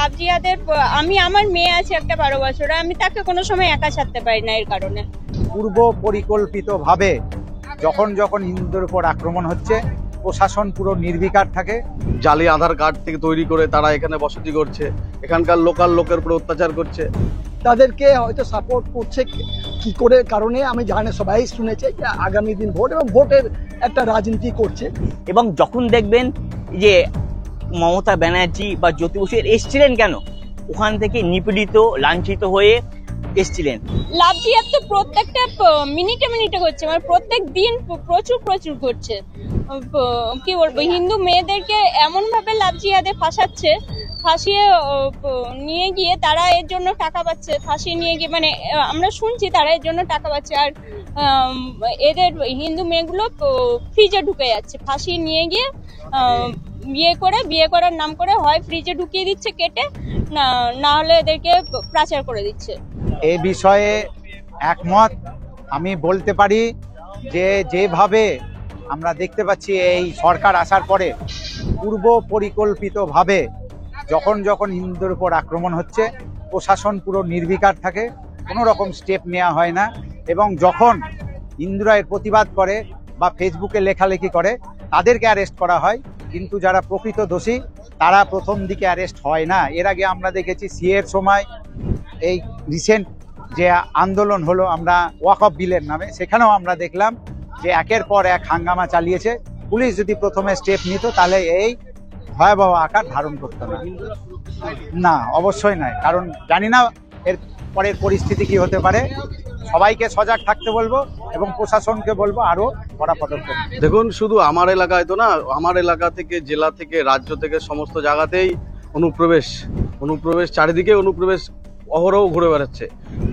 লাভ জিহাদের আমি আমার মেয়ে আছে একটা 12 বছরের, আমি তাকে কোনো সময় একা ছাড়তে পারি না। এর কারণে পূর্ব পরিকল্পিতভাবে যখন যখন হিন্দুদের উপর আক্রমণ হচ্ছে, প্রশাসন পুরো নির্বিকার থাকে। জালি আধার কার্ড থেকে তৈরি করে তারা এখানে বসতি করছে, এখানকার লোকাল লোকের উপর অত্যাচার করছে। তাদেরকে হয়তো সাপোর্ট করছে কি করে কারণে আমি জানি, সবাই শুনেছে যে আগামী দিন ভোট এবং ভোটের একটা রাজনীতি করছে। এবং যখন দেখবেন যে মমতা ব্যানার্জি বা জ্যোতি বসু এসছিলেন কেন, ওখান থেকে নিপীড়িত লাঞ্ছিত হয়ে এসছিলেন। লাভ জিহাদ তো প্রত্যেকটা মিনিটে মিনিটে করছে, মানে প্রত্যেক দিন প্রচুর করছে। কি বলবো, হিন্দু মেয়েদেরকে এমন ভাবে লাভ জিহাদে ফাঁসিয়ে নিয়ে গিয়ে তারা এর জন্য টাকা পাচ্ছে, ফাঁসিয়ে নিয়ে গিয়ে মানে আমরা শুনছি তারা এর জন্য টাকা পাচ্ছে। আর এদের হিন্দু মেয়েগুলো ফ্রিজে ঢুকে যাচ্ছে, ফাঁসিয়ে নিয়ে গিয়ে বিয়ে করার নাম করে হয় ফ্রিজে ঢুকিয়ে দিচ্ছে কেটে, না হলে এদেরকে পাচার করে দিচ্ছে। এই বিষয়ে একমত। আমি বলতে পারি যে যেভাবে আমরা দেখতে পাচ্ছি এই সরকার আসার পরে পূর্ব পরিকল্পিতভাবে যখন যখন হিন্দুদের উপর আক্রমণ হচ্ছে, প্রশাসন পুরো নির্বিকার থাকে, কোনো রকম স্টেপ নেওয়া হয় না। এবং যখন হিন্দুরা এর প্রতিবাদ করে বা ফেসবুকে লেখালেখি করে, তাদেরকে অ্যারেস্ট করা হয়, কিন্তু যারা প্রকৃত দোষী তারা প্রথম দিকে অ্যারেস্ট হয় না। এর আগে আমরা দেখেছি সিএর সময়, এই রিসেন্ট যে আন্দোলন হলো আমরা ওয়াকফ বিলের নামে, সেখানেও আমরা দেখলাম যে একের পর এক হাঙ্গামা চালিয়েছে। পুলিশ যদি প্রথমে স্টেপ নিত তাহলে এই ভয়াবহ আকার ধারণ করতো না, অবশ্যই নয়। কারণ জানি না এর পরের পরিস্থিতি কি হতে পারে। সবাইকে সজাগ থাকতে বলবো এবং প্রশাসনকে বলবো আরো কড়া পদক্ষেপ। দেখুন, শুধু আমার এলাকায় তো না, আমার এলাকা থেকে, জেলা থেকে, রাজ্য থেকে সমস্ত জায়গাতেই অনুপ্রবেশ চারিদিকে অনুপ্রবেশ অহরহ ঘুরে বেড়াচ্ছে।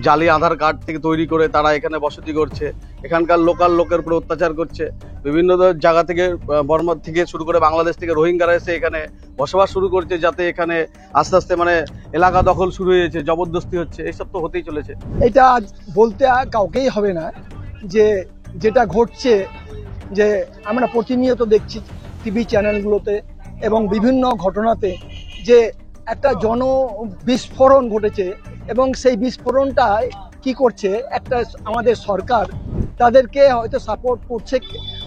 জালি আধার কার্ড থেকে তৈরি করে তারা এখানে বসতি করছে, এখানকার লোকাল লোকের উপর অত্যাচার করছে। বিভিন্ন জায়গা থেকে, বর্মা থেকে শুরু করে বাংলাদেশ থেকে রোহিঙ্গারা এসে এখানে বসবাস শুরু করছে, যাতে এখানে আস্তে আস্তে মানে এলাকা দখল শুরু হয়েছে, জবরদস্তি হচ্ছে। এইসব তো হতেই চলেছে। এটা বলতে কাউকেই হবে না যে যেটা ঘটছে, যে আমরা প্রতিনিয়ত দেখছি টিভি চ্যানেলগুলোতে এবং বিভিন্ন ঘটনাতে যে একটা বিস্ফোরণ ঘটেছে। এবং সেই বিস্ফোরণটা কি করছে, একটা আমাদের সরকার তাদেরকে হয়তো সাপোর্ট করছে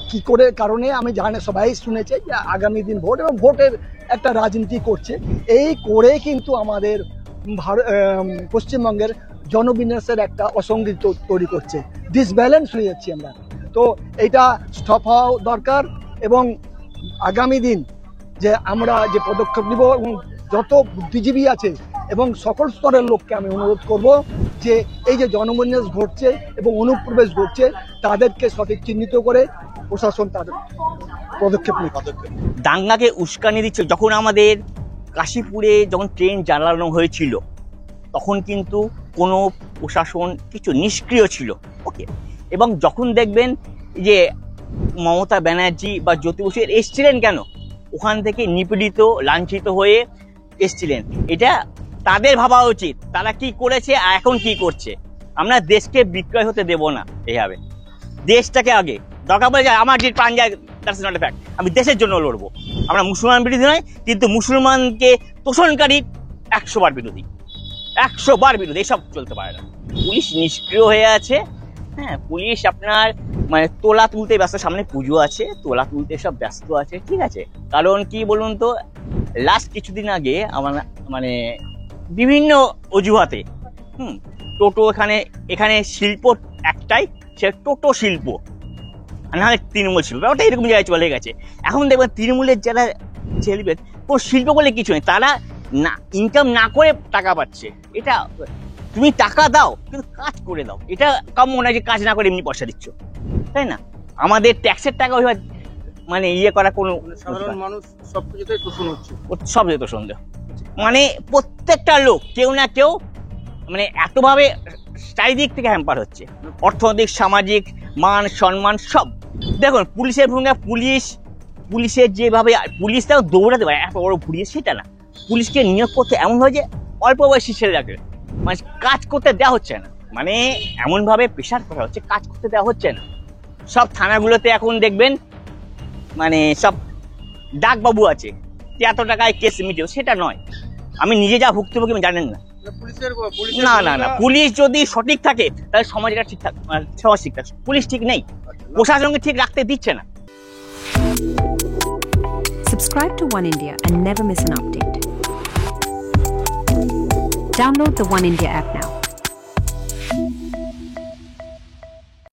কি করে কারণে আমি জানি, সবাই শুনেছে যে আগামী দিন ভোট এবং ভোটের একটা রাজনীতি করছে। এই করে কিন্তু আমাদের পশ্চিমবঙ্গের জনবিন্যাসের একটা অসঙ্গতি তৈরি করছে, ডিসব্যালেন্স হয়ে যাচ্ছি আমরা। তো এটা স্টপ হওয়া দরকার এবং আগামী দিন যে আমরা যে পদক্ষেপ নিব, এবং যত বুদ্ধিজীবী আছে এবং সকল স্তরের লোককে আমি অনুরোধ করব যে এই যে জনবিন্যাস ঘটছে এবং অনুপ্রবেশ ঘটছে, তাদেরকে সঠিক চিহ্নিত করে প্রশাসন তাদের পদক্ষেপ নিয়ে দাঙ্গাকে উস্কানি দিচ্ছে। যখন আমাদের কাশীপুরে যখন ট্রেন জ্বালানো হয়েছিল, তখন কিন্তু কোনো প্রশাসন কিছু নিষ্ক্রিয় ছিল, ওকে। এবং যখন দেখবেন যে মমতা ব্যানার্জি বা জ্যোতি বসু এসছিলেন কেন, ওখান থেকে নিপীড়িত লাঞ্ছিত হয়ে এসছিলেন। এটা তাদের ভাবা উচিত, তারা কি করেছে আর এখন কি করছে। আমরা দেশকে বিক্রয় হতে দেব না এইভাবে। দেশটাকে আগে দরকার পড়ে যায় আমার যে প্রাণ যায়, দ্যাটস নট এ ফ্যাক্ট। আমি দেশের জন্য লড়বো। আমরা মুসলমান বিরোধী নয়, কিন্তু মুসলমানকে তোষণকারী 100 বার বিরোধী, 100 বার বিরোধী। এসব চলতে পারে না। পুলিশ নিষ্ক্রিয় হয়ে আছে। হ্যাঁ, পুলিশ আপনার মানে তোলা তুলতে ব্যস্ত, সামনে পুজো আছে, তোলা তুলতে সব ব্যস্ত আছে, ঠিক আছে। কারণ কি বলুন তো, লাস্ট কিছুদিন আগে আমার মানে বিভিন্ন অজুহাতে টোটো এখানে শিল্প একটাই, সে টোটো শিল্প, নাহলে তৃণমূল শিল্প, ওটা এরকম জায়গায় চলে গেছে। এখন দেখবেন তৃণমূলের যারা ছেলে, কোনো শিল্প বলে কিছু নেই, তারা না ইনকাম না করে টাকা পাচ্ছে। এটা তুমি টাকা দাও কিন্তু কাজ করে দাও, এটা কাম্য নয় যে কাজ না করে এমনি পয়সা দিচ্ছ, তাই না? আমাদের ট্যাক্সের টাকা ওইভাবে মানে করা কোনো সাধারণ মানুষ সবকিছুতেই তোষণ হচ্ছে, সব যেত সন্দেহ। মানে প্রত্যেকটা লোক কেউ না কেউ মানে এতভাবে চারিদিক থেকে হ্যাম্পার হচ্ছে, অর্থনৈতিক, সামাজিক, মান সম্মান সব। দেখুন পুলিশের ভূমিকা, পুলিশের যেভাবে পুলিশটাও দৌড়াতে পারে, এত বড় পুলিশ সেটা না। পুলিশকে নিয়োগ করতে এমন হয় যে অল্প বয়সী ছেলেটাকে মানে কাজ করতে দেওয়া হচ্ছে না, মানে এমনভাবে প্রেশার করা হচ্ছে, কাজ করতে দেওয়া হচ্ছে না। সব থানাগুলোতে এখন দেখবেন মানে সব ডাকবাবু আছে, এত টাকায় কেস মিটিয়ে, সেটা নয়। আমি নিজে যা ভুক্তভোগী আমি জানেন না। পুলিশের না না না, পুলিশ যদি সঠিক থাকে তাহলে সমাজ এটা ঠিকঠাক, সমাজ ঠিকঠাক। পুলিশ ঠিক নেই, প্রশাসনকে ঠিক রাখতে দিচ্ছে না। Subscribe to One India and never miss an update. Download the One India app now.